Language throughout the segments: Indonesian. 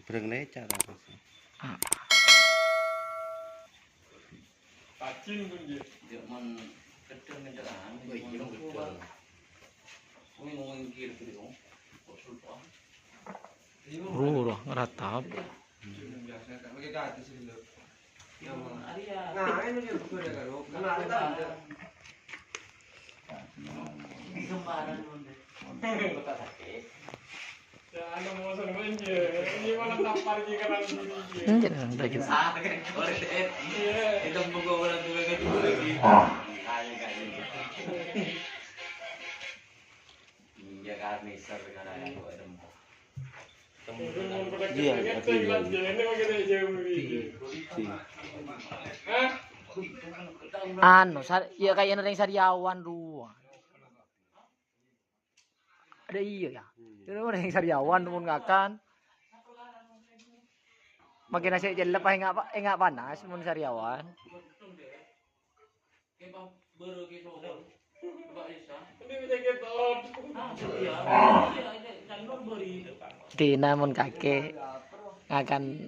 Bereng leca ta. Pacin pun dia. Dia mon gedeng kendaraan. Ngomong kiri kiri dong. Kok sultan. Ratap. Biasa kan pakai kata sih dulu. Nah, ini dia betul ya kalau. Kenal tak? Kembaran monde. Kota sakit. Ya anda mau seneng aja. Ini malah tampar je kan diri. Jangan baju. Sah kan boleh deh. Iya. Kita buka orang tua kan lagi. Kali. Iya karena ser dengan ayam gua dempo. Iya, Ini pakai jauh ini. Hah? Ya kayak yang Sariawan ruang. Ada iya ya. Itu orang yang Sariawan pun ngakan. Makin nasi jelek enggak panas mun Sariawan. Ini penyakit on. Tina mun kakek akan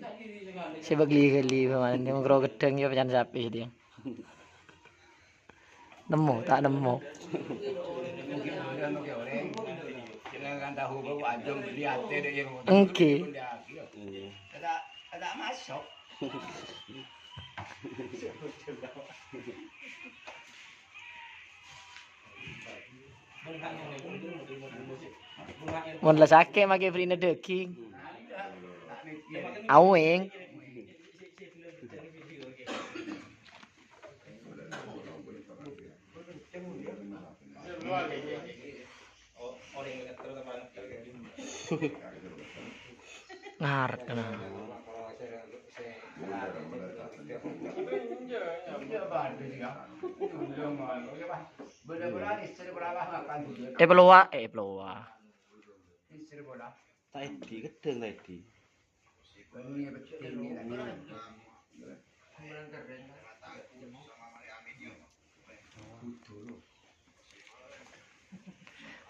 sebegli-geli pemain dia ngro gedeng ya pecan sapi dia. Nemu tak nemu. Jangan tahu bahwa anjing lihat dia yang Engke. Ada masuk. Mun la sake make frine daging. Aweng. Ngarep kena. Peluwa. Tadi gedeng tadi.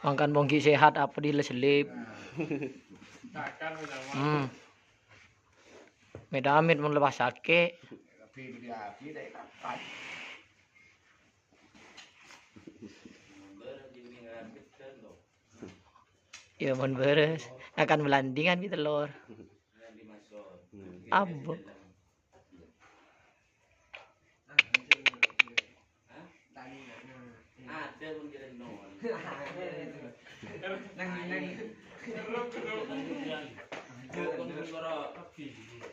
Makan bongki sehat apa dileselip. Takkan sama. Medamit mun lepas sake. Ya mun beres akan melandingan di telur. Abok. Ada pun kira non.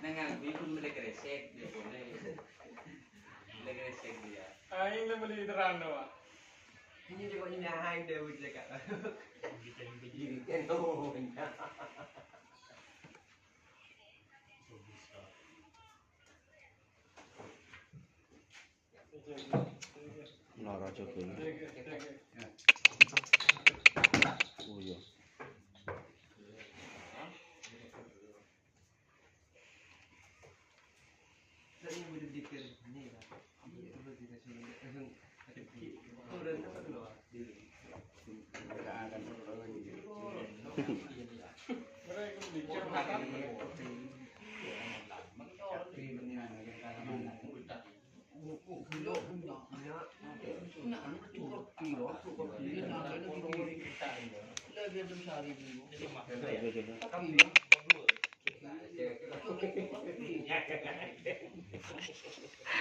Nengang pun boleh kresek dia boleh kresek dia. Aing le beli terano ah. Ini dia kok nyahai dia wujud dekat. Loro jogo. Oh iya. Ini boleh dikir ni lah. Ini boleh dikasih langsung ada kiri. Orang apa tu lah? Tidak akan orang ini. Mereka beli curhatan.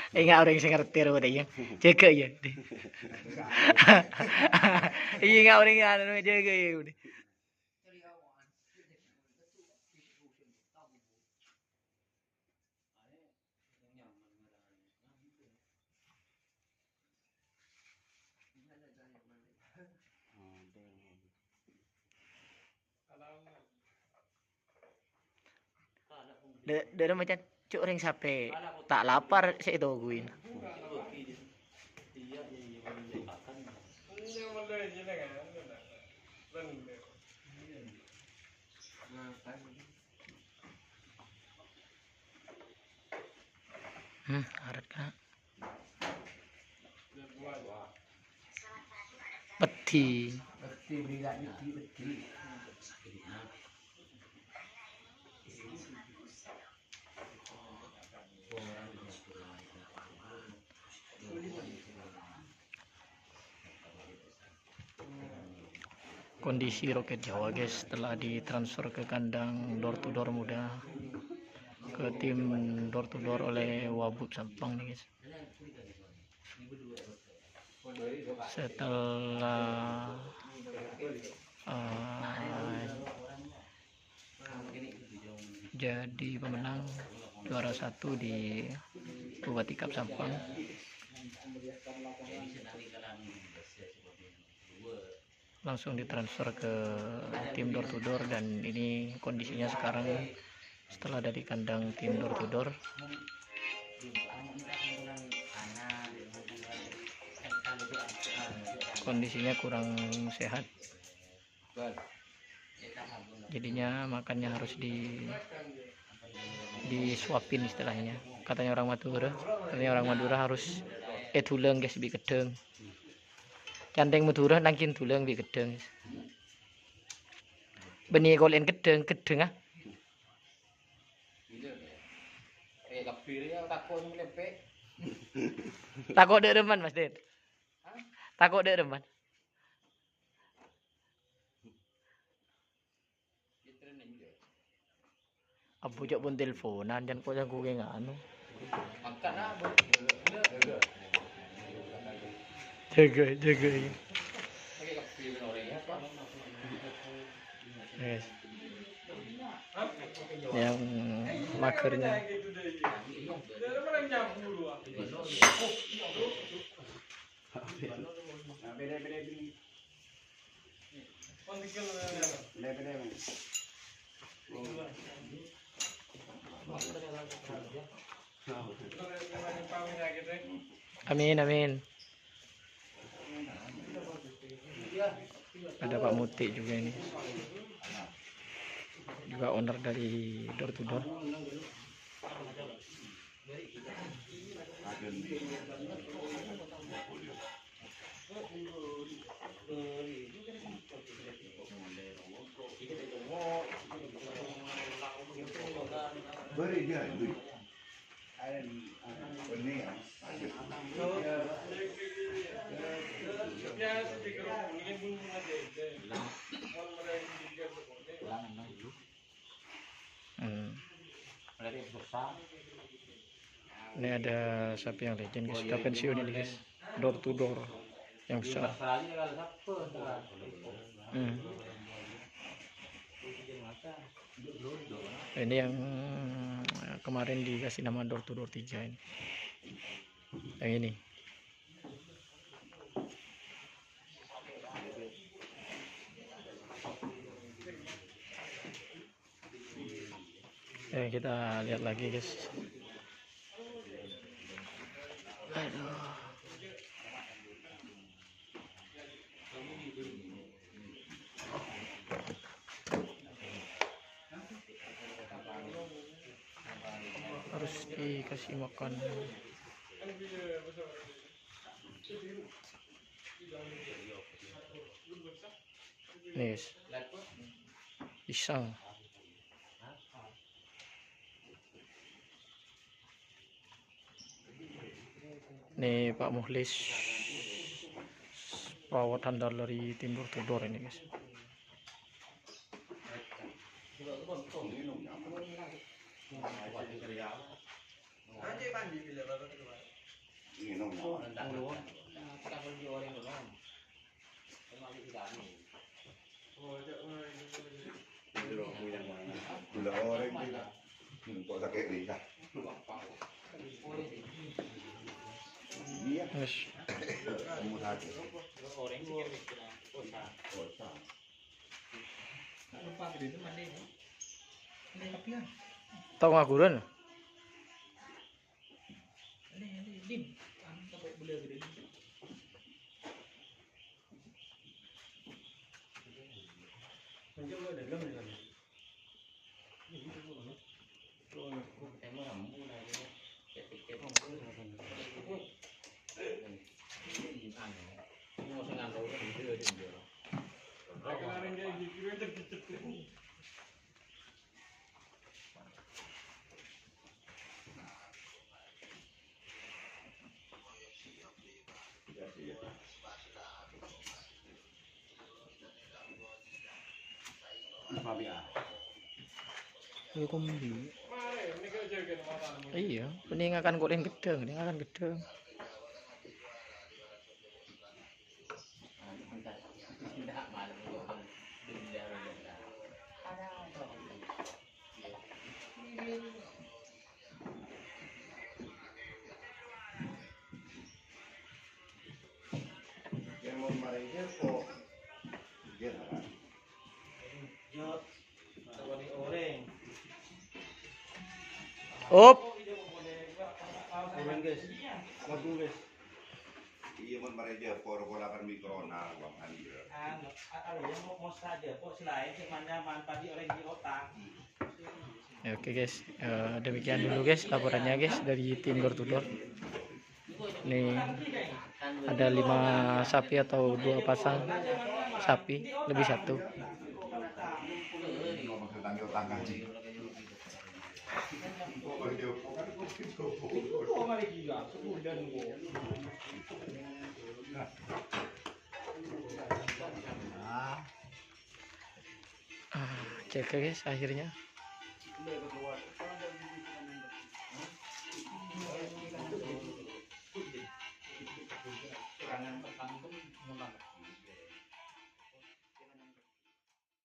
Ingat orang sing ngerti ro dia. Jaga ya. Ingat orang anu jaga ya udah. Dari macam cuk ring sape tak lapar sik itu guin. Ini boleh je kan. Benar. Arat kan. Peti. Beti beli lagi beti. kondisi Roket Jawa guys setelah ditransfer ke kandang door to door muda ke tim door to door oleh Wabub Sampang nih guys. Setelah jadi pemenang juara 1 di Bupati Cup Sampang, langsung ditransfer ke tim door to door, dan ini kondisinya sekarang setelah dari kandang tim door to door kondisinya kurang sehat, jadinya makannya harus disuapin istilahnya. Katanya orang Madura harus tuleng guys bi kedeng. Canteng Madura nangkin tuleng bi kedeng. Benih golen kedeng ah. Takut dek reman Mas Den. Takut dek reman. Abu jak pun teleponan dan kok jago kayak anu. Jaga. Yes. Yang makernya. Amin. Ada Pak Muti juga ini, juga owner dari door to door. Beri dia duit. Ini ada sapi yang legend guys, sudah pensiun ini guys, door to door yang besar. Ini yang kemarin dikasih nama door to door 3 ini. Yang ini. Kita lihat lagi guys. Aduh. Harus dikasih makan. Nih guys, pisang. Nih Pak Muhlis, perawat handal dari tim door to door ini guys. Gula orang kita, kok sakit lidah. Yes. Tahu ngaguran? Ayo kombi. Mare, ini kau jaga mata. Iya, ini akan goreng gedeng, ini akan gedeng. Yang mau marahnya kok dia lah. Up. Iya mau marahnya por akan mikrona bang Andi. Ya, oke guys, demikian dulu guys laporannya guys dari tim door to door. Nih ada 5 sapi atau 2 pasang sapi, lebih 1. Cek guys akhirnya.